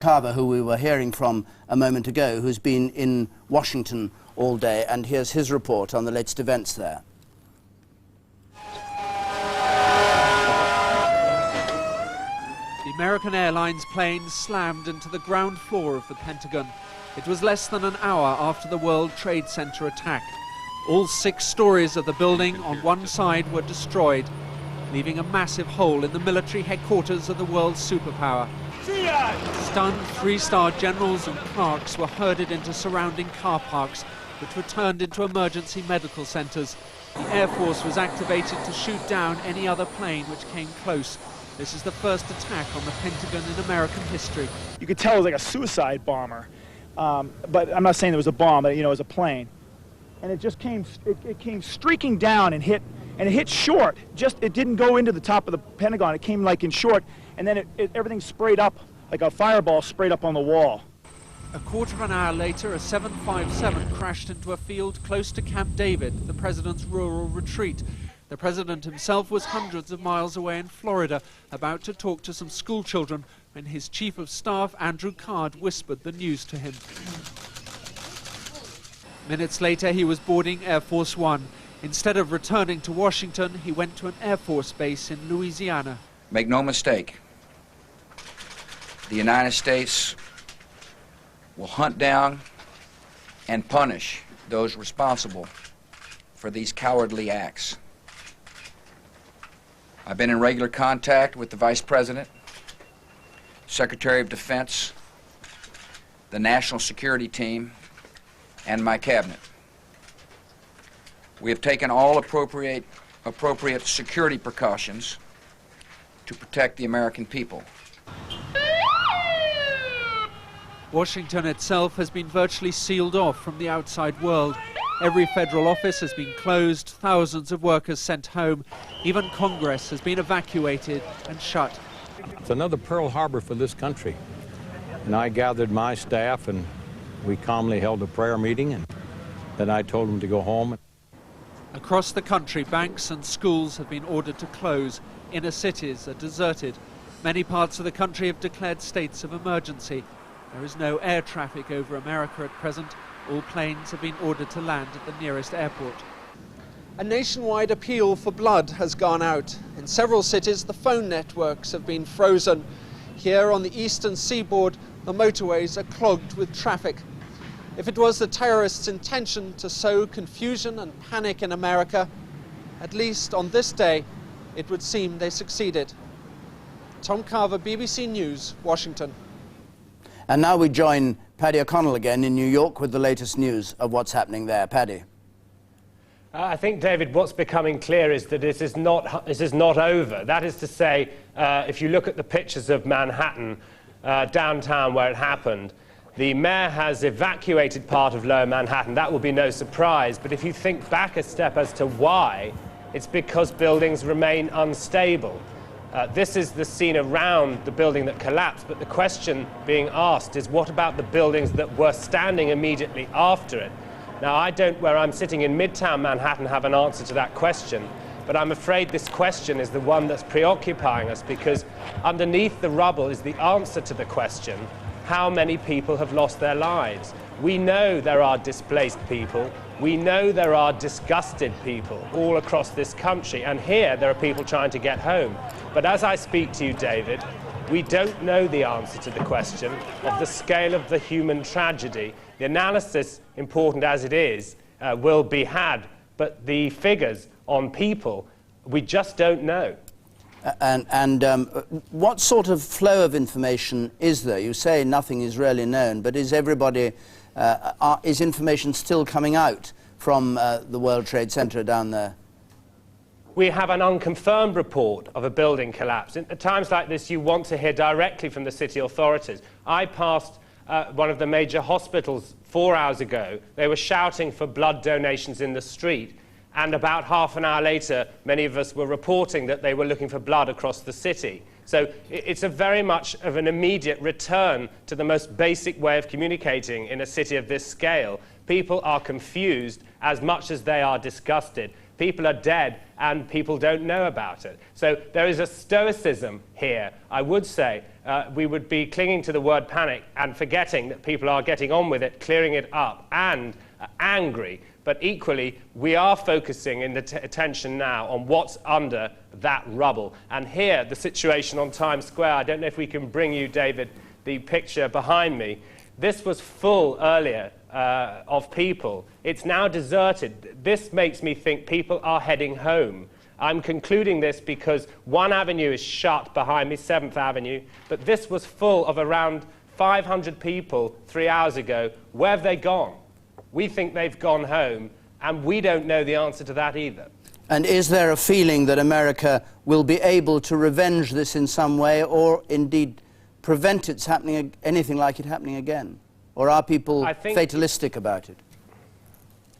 Carver, who we were hearing from a moment ago, who's been in Washington all day, and here's his report on the latest events there. The American Airlines plane slammed into the ground floor of the Pentagon. It was less than an hour after the World Trade Center attack. All 6 stories of the building on one side were destroyed, leaving a massive hole in the military headquarters of the world's superpower. Stunned 3-star generals and clerks were herded into surrounding car parks, which were turned into emergency medical centers. The Air Force was activated to shoot down any other plane which came close. This is the first attack on the Pentagon in American history. You could tell it was like a suicide bomber, but I'm not saying there was a bomb, but you know, it was a plane. And it just came, it came streaking down and it hit short. It didn't go into the top of the Pentagon. It came like in short, and then everything sprayed up like a fireball sprayed up on the wall. A quarter of an hour later, a 757 crashed into a field close to Camp David, the president's rural retreat. The president himself was hundreds of miles away in Florida, about to talk to some school children, when his chief of staff, Andrew Card, whispered the news to him. Minutes later, he was boarding Air Force One. Instead of returning to Washington, he went to an Air Force base in Louisiana. Make no mistake, the United States will hunt down and punish those responsible for these cowardly acts. I've been in regular contact with the Vice President, Secretary of Defense, the National Security Team, and my cabinet. We have taken all appropriate security precautions to protect the American people. Washington itself has been virtually sealed off from the outside world. Every federal office has been closed, thousands of workers sent home. Even Congress has been evacuated and shut. It's another Pearl Harbor for this country. And I gathered my staff and we calmly held a prayer meeting, and then I told them to go home. Across the country, banks and schools have been ordered to close. Inner cities are deserted. Many parts of the country have declared states of emergency. There is no air traffic over America at present. All planes have been ordered to land at the nearest airport. A nationwide appeal for blood has gone out. In several cities, the phone networks have been frozen. Here on the eastern seaboard, the motorways are clogged with traffic. If it was the terrorists' intention to sow confusion and panic in America, at least on this day, it would seem they succeeded. Tom Carver, BBC News, Washington. And now we join Paddy O'Connell again in New York with the latest news of what's happening there. Paddy. I think, David, what's becoming clear is that this is not over. That is to say, if you look at the pictures of Manhattan, downtown where it happened, the mayor has evacuated part of Lower Manhattan. That will be no surprise. But if you think back a step as to why, it's because buildings remain unstable. This is the scene around the building that collapsed, but the question being asked is, what about the buildings that were standing immediately after it? Now, I don't, where I'm sitting in Midtown Manhattan, have an answer to that question, but I'm afraid this question is the one that's preoccupying us, because underneath the rubble is the answer to the question, how many people have lost their lives? We know there are displaced people. We know there are disgusted people all across this country, and here there are people trying to get home. But as I speak to you, David, we don't know the answer to the question of the scale of the human tragedy. The analysis, important as it is, will be had, but the figures on people, we just don't know. What sort of flow of information is there? You say nothing is really known, but is everybody, is information still coming out from the World Trade Center down there? We have an unconfirmed report of a building collapse. At times like this, you want to hear directly from the city authorities. I passed one of the major hospitals 4 hours ago. They were shouting for blood donations in the street. And about half an hour later, many of us were reporting that they were looking for blood across the city. So it's a very much of an immediate return to the most basic way of communicating in a city of this scale. People are confused as much as they are disgusted. People are dead and people don't know about it. So there is a stoicism here. I would say we would be clinging to the word panic and forgetting that people are getting on with it, clearing it up, and angry. But equally, we are focusing in the attention now on what's under that rubble. And here, the situation on Times Square, I don't know if we can bring you, David, the picture behind me. This was full earlier of people. It's now deserted. This makes me think people are heading home. I'm concluding this because one avenue is shut behind me, 7th Avenue, but this was full of around 500 people 3 hours ago. Where have they gone? We think they've gone home, and we don't know the answer to that either. And is there a feeling that America will be able to revenge this in some way, or indeed prevent its happening, anything like it happening again? Or are people fatalistic about it?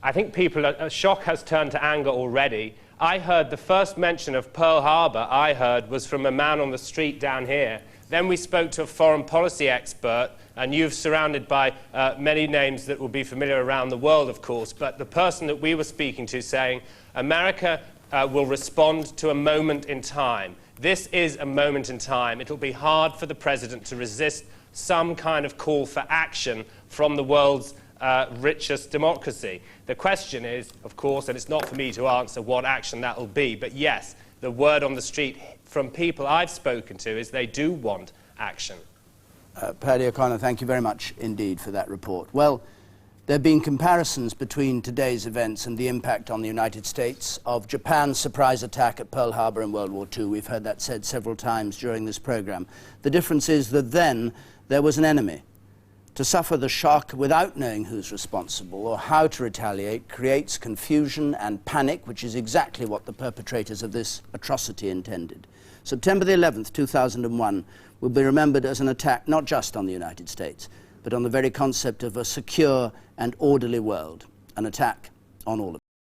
I think a shock has turned to anger already. I heard the first mention of Pearl Harbor was from a man on the street down here. Then we spoke to a foreign policy expert, and you're surrounded by many names that will be familiar around the world, of course, but the person that we were speaking to saying, America will respond to a moment in time. This is a moment in time. It'll be hard for the president to resist some kind of call for action from the world's richest democracy. The question is, of course, and it's not for me to answer what action that will be, but yes, the word on the street from people I've spoken to is they do want action. Paddy O'Connor, thank you very much indeed for that report. Well, there have been comparisons between today's events and the impact on the United States of Japan's surprise attack at Pearl Harbor in World War II. We've heard that said several times during this program. The difference is that then there was an enemy. To suffer the shock without knowing who's responsible or how to retaliate creates confusion and panic, which is exactly what the perpetrators of this atrocity intended. September the 11th, 2001, will be remembered as an attack not just on the United States, but on the very concept of a secure and orderly world, an attack on all of us.